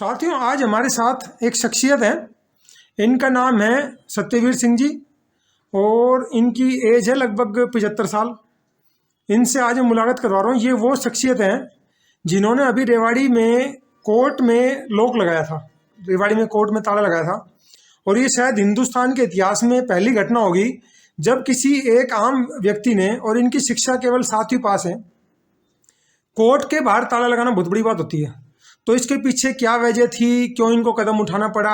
साथियों, आज हमारे साथ एक शख्सियत है। इनका नाम है सत्यवीर सिंह जी और इनकी एज है लगभग 75 साल। इनसे आज मैं मुलाकात करवा रहा हूँ। ये वो शख्सियत हैं जिन्होंने अभी रेवाड़ी में कोर्ट में लॉक लगाया था, रेवाड़ी में कोर्ट में ताला लगाया था। और ये शायद हिंदुस्तान के इतिहास में पहली घटना होगी जब किसी एक आम व्यक्ति ने, और इनकी शिक्षा केवल 7वीं पास है, कोर्ट के बाहर ताला लगाना बहुत बड़ी बात होती है। तो इसके पीछे क्या वजह थी, क्यों इनको कदम उठाना पड़ा,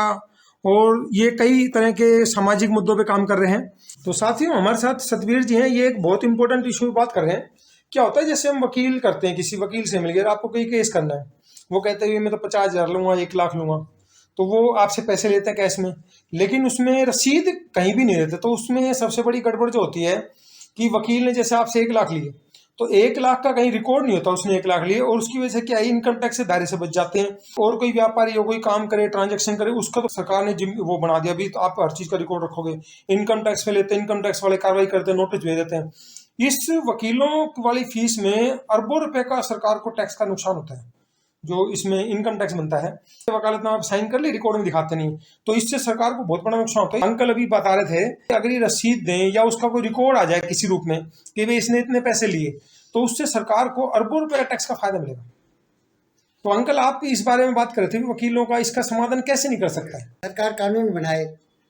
और ये कई तरह के सामाजिक मुद्दों पे काम कर रहे हैं। तो साथियों, हमारे साथ सतवीर जी हैं। ये एक बहुत इंपॉर्टेंट इशू पे बात कर रहे हैं। क्या होता है, जैसे हम वकील करते हैं, किसी वकील से मिल गए, आपको कोई केस करना है, वो कहते हैं मैं तो 50,000 लूंगा, 1 लाख लूंगा, तो वो आपसे पैसे लेते हैं कैश में, लेकिन उसमें रसीद कहीं भी नहीं देते। तो उसमें सबसे बड़ी गड़बड़ जो होती है कि वकील ने जैसे आपसे 1 लाख लिए, तो 1 लाख का कहीं रिकॉर्ड नहीं होता उसने 1 लाख लिए, और उसकी वजह से क्या है, इनकम टैक्स से दायरे से बच जाते हैं। और कोई व्यापारी हो, कोई काम करे, ट्रांजैक्शन करे, उसका तो सरकार ने वो बना दिया, अभी तो आप हर चीज का रिकॉर्ड रखोगे। इनकम टैक्स में लेते हैं, इनकम टैक्स वाले कार्रवाई करते हैं, नोटिस भेज देते हैं। इस वकीलों वाली फीस में अरबों रुपए का सरकार को टैक्स का नुकसान होता है, जो इसमें इनकम टैक्स बनता है। वकालतनामा आप साइन कर ले, रिकॉर्ड में दिखाते नहीं, तो इससे सरकार को बहुत बड़ा नुकसान होता है। अंकल अभी बता रहे थे कि अगर ये रसीद दें या उसका कोई रिकॉर्ड आ जाए किसी रूप में कि भाई इसने इतने पैसे लिए, तो उससे सरकार को अरबों रुपए का टैक्स का फायदा मिलेगा। तो अंकल, आप इस बारे में बात कर रहे थे कि वकीलों का इसका समाधान कैसे नहीं कर सकता है। सरकार कानून बनाए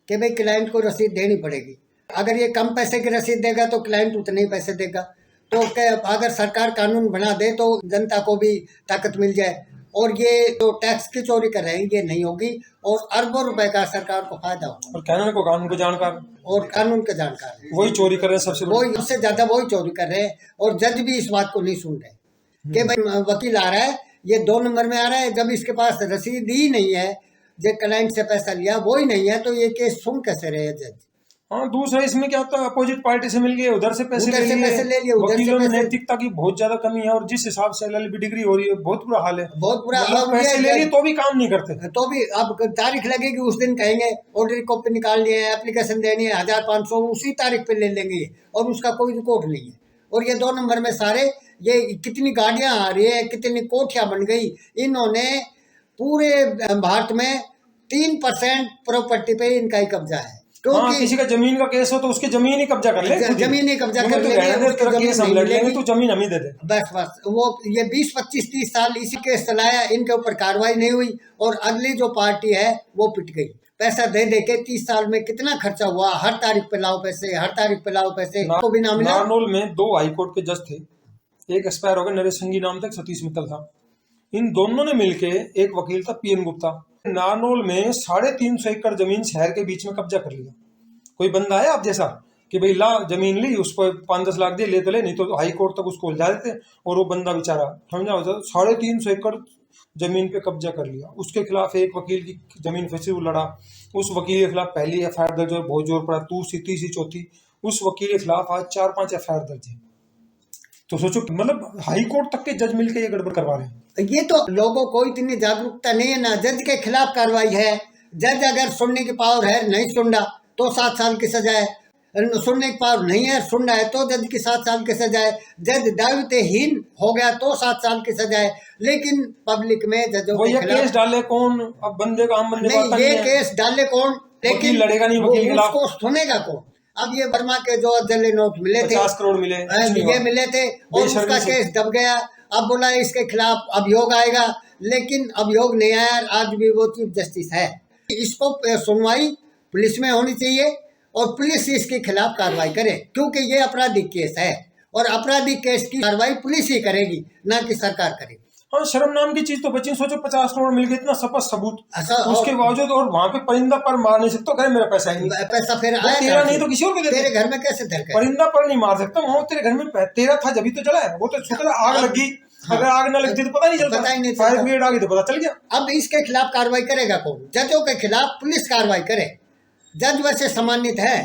कि भाई क्लाइंट को रसीद देनी पड़ेगी। अगर ये कम पैसे की रसीद देगा तो क्लाइंट उतने ही पैसे देगा। तो अगर सरकार कानून बना दे तो जनता को भी ताकत मिल जाए, और ये जो टैक्स की चोरी कर रहे हैं ये नहीं होगी, और अरबों रुपए का सरकार को फायदा होगा। और कहना को कानून को जानकार, और कानून के जानकार वही चोरी कर रहे हैं, सबसे ज्यादा वही चोरी कर रहे हैं। और जज भी इस बात को नहीं सुन रहे कि भाई वकील आ रहा है, ये 2 नंबर में आ रहा है। जब इसके पास रसीद ही नहीं है, जो क्लाइंट से पैसा लिया वो ही नहीं है, तो ये केस सुन कैसे रहे जज। हाँ, दूसरा इसमें क्या होता है, अपोजिट पार्टी से मिल गए, उधर से पैसे ले लिए। उधर वकीलों में नैतिकता की बहुत ज्यादा कमी है, और जिस हिसाब से LLB डिग्री हो रही है, बहुत बुरा हाल है, बहुत बुरा। मतलब पैसे ले लिए तो भी काम नहीं करते, तो भी अब तारीख लगेगी, उस दिन कहेंगे ऑर्डर कॉपी निकालनी है, एप्लीकेशन देनी है, 1500 उसी तारीख पे ले लेंगे, और उसका कोई रिकॉर्ड नहीं है। और ये 2 नंबर में सारे, ये कितनी गाड़ियां आ रही है, कितनी कोठियां बन गई। इन्होंने पूरे भारत में 3% प्रॉपर्टी पे इनका ही कब्जा है। हाँ, किसी का जमीन का केस हो तो उसके जमीन ही कब्जा कर ले, जमीन ही कब्जा कर लेंगे, तो जमीन हम ही दे दे। बस वो ये 20, 25, 30 साल इसी केस चलाया, इनके ऊपर कार्रवाई नहीं हुई, और अगली जो पार्टी है वो पिट गई। पैसा दे दे के 30 साल में कितना खर्चा हुआ, हर तारीख पे लाओ पैसे, हर तारीख पे लाओ पैसे, तो भी ना मिला। नारनौल में 2 हाईकोर्ट के जज थे, एक एक्सपायर हो गया, नरेश संघी नाम था, सतीश मित्तल था। इन दोनों ने मिलके, एक वकील था PN गुप्ता, नारनौल में 350 एकड़ जमीन शहर के बीच में कब्जा कर लिया। कोई बंदा है आप जैसा कि भाई ला जमीन ली, उस पर 5-10 लाख दे, ले तो ले, नहीं तो हाई कोर्ट तक उसको उलझा देते। और वो बंदा बेचारा समझा, 350 एकड़ जमीन पे कब्जा कर लिया। उसके खिलाफ एक वकील की जमीन फंसी, वो लड़ा, उस वकील के खिलाफ पहली FIR दर्ज हो, बहुत जोर पड़ा, दूसरी, तीसरी, चौथी, उस वकील के खिलाफ आज 4-5 FIR दर्ज है। तो सोचो, मतलब हाई कोर्ट तक के जज मिलकर ये गड़बड़ करवा रहे हैं। ये तो लोगों को इतनी जागरूकता नहीं है ना। जज के खिलाफ कार्रवाई है, जज अगर सुनने की पावर है, नहीं सुन रहा तो 7 साल की सजा है। सुनने की पावर नहीं है, सुन रहा है तो जज की 7 साल की सजा है। जज दायित्वहीन हो गया तो 7 साल की सजा है। लेकिन पब्लिक में जजों के खिलाफ केस डाले कौन, अब बंदे का हम बंदे नहीं, ये केस डाले कौन, लेकिन लड़ेगा नहीं वकील के खिलाफ, उसको सुनेगा कौन। अब ये वर्मा के जो जले नोट मिले थे, 50 करोड़ मिले, ये मिले थे, और उसका केस दब गया। अब बोला इसके खिलाफ अभियोग आएगा, लेकिन अभियोग नहीं आया। आज भी वो चीफ जस्टिस है। इसको सुनवाई पुलिस में होनी चाहिए, और पुलिस इसके खिलाफ कार्रवाई करे, क्योंकि ये आपराधिक केस है, और आपराधिक केस की कार्रवाई पुलिस ही करेगी, ना कि सरकार करेगी। हाँ, शर्म नाम की चीज तो बची। सोचो 50 करोड़ मिल गए, इतना स्पष्ट सबूत, उसके बावजूद, और वहां पे परिंदा पर मार नहीं सकता, कहे मेरा पैसा ही नहीं, पैसा फिर आया तेरा नहीं तो किसी और को दे, तेरे घर में कैसे धर के परिंदा पर नहीं मार सकता, वहां तेरे घर में तेरा था जब ही तो जला है, वो तो शुक्र आग लगी। हाँ, अगर आग न लगती तो पता नहीं चलता, पता ही नहीं, फायर ब्रिगेड आ गई तो पता चल गया। अब इसके खिलाफ कार्रवाई करेगा कौन? जजों के खिलाफ पुलिस कार्रवाई करे। जज वैसे सम्मानित है,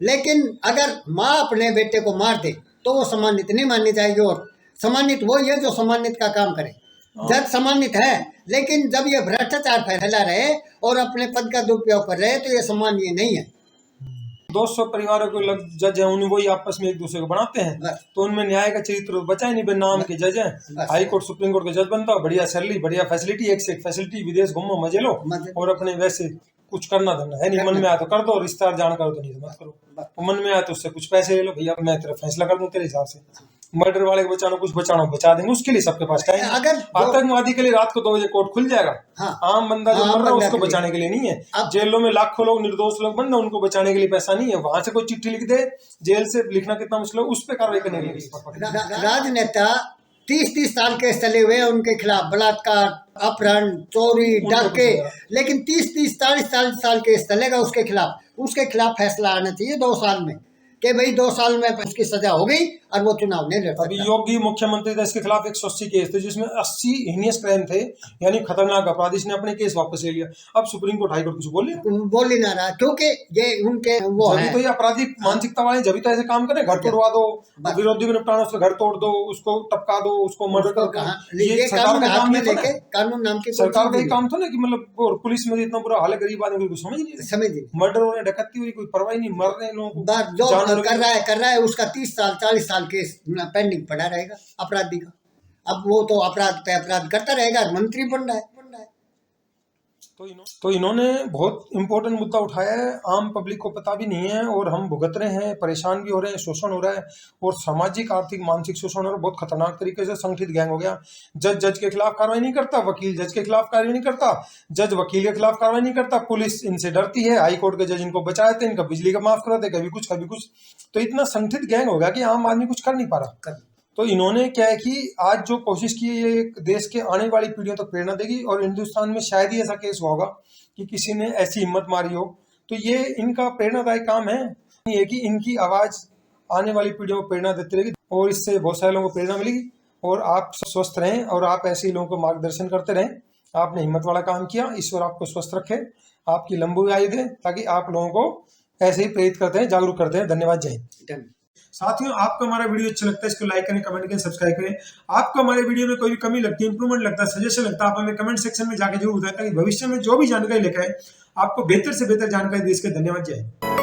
लेकिन अगर माँ अपने बेटे को मार दे तो वो सम्मानित नहीं माननी चाहिए, और सम्मानित वो है जो सम्मानित का काम करे। जज सम्मानित है, लेकिन जब ये भ्रष्टाचार फैला रहे और अपने पद का दुरुपयोग कर रहे तो ये सम्मानीय नहीं है। 200 परिवारों को जज है, उन्हें वही आपस में एक दूसरे को बनाते हैं, तो उनमें न्याय का चरित्र बचा ही नहीं। बे नाम के जज हैं, हाई कोर्ट सुप्रीम कोर्ट के जज बनता हो, बढ़िया सैलरी, बढ़िया फैसिलिटी, एक से एक फैसिलिटी, विदेश घूमो, मजे लो और अपने वैसे कुछ करना धरना है नहीं। मन में आया तो कर दो, रिश्तेदार जान करो तो नहीं तो मत करो। मन में आया तो उससे कुछ पैसे ले लो, भैया मैं तेरा फैसला कर दूं तेरे हिसाब से। मर्डर वाले को बचाना, कुछ बचाना बचा देंगे, उसके लिए सबके पास टाइम। अगर आतंकवादी के लिए रात को 2 बजे कोर्ट खुल जाएगा। हाँ, आम बंदा जो मर रहा है उसको बचाने के लिए नहीं है। जेलों में लाखों लोग निर्दोष लोग बंद है, उनको बचाने के लिए पैसा नहीं है। वहां से कोई चिट्ठी लिख दे, जेल से लिखना कितना मुश्किल है, उस पर कार्रवाई करने के लिए। राजनेता 30-30 साल केस चले हुए हैं उनके खिलाफ, बलात्कार, अपहरण, चोरी, डाके, लेकिन 30-40 साल केस चलेगा उसके खिलाफ फैसला आना चाहिए 2 साल में कि भाई 2 साल में उसकी सजा हो गई और वो चुनाव नहीं लड़ सकता। अभी योगी मुख्यमंत्री था, इसके खिलाफ 180 केस थे जिसमें 80 हीनियस क्राइम थे, यानी खतरनाक अपराध। इसने अपने केस वापस ले लिया। अब सुप्रीम कोर्ट हाई कोर्ट कुछ बोल ही ना रहा, क्योंकि ये उनके वो है तो ये आपराधिक मानसिकता वाले जब तो ऐसे काम करें, घर तोड़वा दो, विरोधी को निपटाना, उसका घर तोड़ दो, उसको टपका दो, उसको मर्डर कर दो। ये सरकार का काम नहीं है, कानून नाम की सरकार का ही काम था ना कि मतलब पुलिस में इतना बुरा हाल है, गरीब आदमी को समझ नहीं, मर्डर हो रहे, डकैती हो रही, कोई परवाही नहीं, मर रहे लोगों को कर रहा है उसका 30 साल 40 साल केस पेंडिंग पड़ा रहेगा अपराधी का। अब वो तो अपराध पे अपराध करता रहेगा, मंत्री बन रहा है। तो इन्होंने बहुत इंपॉर्टेंट मुद्दा उठाया है, आम पब्लिक को पता भी नहीं है और हम भुगत रहे हैं, परेशान भी हो रहे हैं, शोषण हो रहा है और सामाजिक आर्थिक मानसिक शोषण हो रहा है, बहुत खतरनाक तरीके से संगठित गैंग हो गया। जज के खिलाफ कार्रवाई नहीं करता, वकील जज के खिलाफ कार्रवाई नहीं करता, जज वकील के खिलाफ कार्रवाई नहीं करता, पुलिस इनसे डरती है, हाई कोर्ट के जज इनको बचाए थे, इनका बिजली का माफ कराते, कभी कुछ। तो इतना संगठित गैंग हो गया कि आम आदमी कुछ कर नहीं पा रहा। तो इन्होंने क्या है कि आज जो कोशिश की है, ये देश के आने वाली पीढ़ियों तक प्रेरणा देगी और हिंदुस्तान में शायद ही ऐसा केस होगा कि किसी ने ऐसी हिम्मत मारी हो। तो ये इनका प्रेरणादायक काम है, ये कि इनकी आवाज आने वाली पीढ़ियों को प्रेरणा देती रहेगी और इससे बहुत सारे लोगों को प्रेरणा मिलेगी और आप स्वस्थ रहें और आप ऐसे ही लोगों को मार्गदर्शन करते रहें। आपने हिम्मत वाला काम किया, ईश्वर आपको स्वस्थ रखे, आपकी लंबी आयु दे, ताकि आप लोगों को ऐसे ही प्रेरित करते हैं, जागरूक करते हैं। धन्यवाद, जय हिंद। साथियों, आपको हमारा वीडियो अच्छा लगता है, इसको लाइक करें, कमेंट करें, सब्सक्राइब करें। आपको हमारे वीडियो में कोई भी कमी लगती है, इंप्रूवमेंट लगता है, सजेशन लगता है, आप हमें कमेंट सेक्शन में जाके जरूर बताएं ताकि भविष्य में जो भी जानकारी लेकर आए आपको बेहतर से बेहतर जानकारी दे सके। धन्यवाद, जय हिंद।